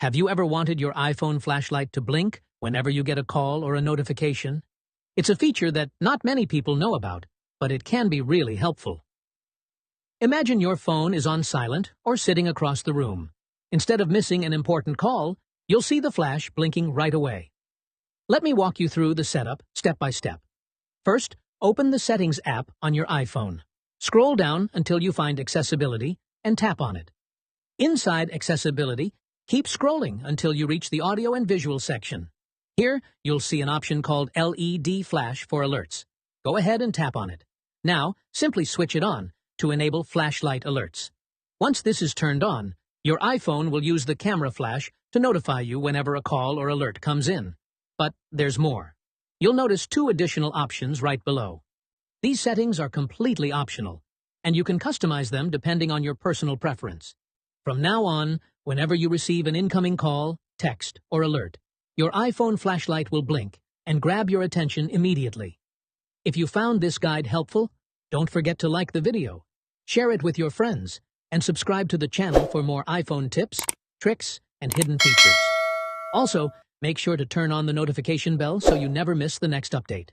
Have you ever wanted your iPhone flashlight to blink whenever you get a call or a notification? It's a feature that not many people know about, but it can be really helpful. Imagine your phone is on silent or sitting across the room. Instead of missing an important call, you'll see the flash blinking right away. Let me walk you through the setup step by step. First, open the Settings app on your iPhone. Scroll down until you find Accessibility and tap on it. Inside Accessibility, keep scrolling until you reach the Audio and Visual section. Here, you'll see an option called LED Flash for alerts. Go ahead and tap on it. Now, simply switch it on to enable flashlight alerts. Once this is turned on, your iPhone will use the camera flash to notify you whenever a call or alert comes in. But there's more. You'll notice two additional options right below. These settings are completely optional, and you can customize them depending on your personal preference. From now on, whenever you receive an incoming call, text, or alert, your iPhone flashlight will blink and grab your attention immediately. If you found this guide helpful, don't forget to like the video, share it with your friends, and subscribe to the channel for more iPhone tips, tricks, and hidden features. Also, make sure to turn on the notification bell so you never miss the next update.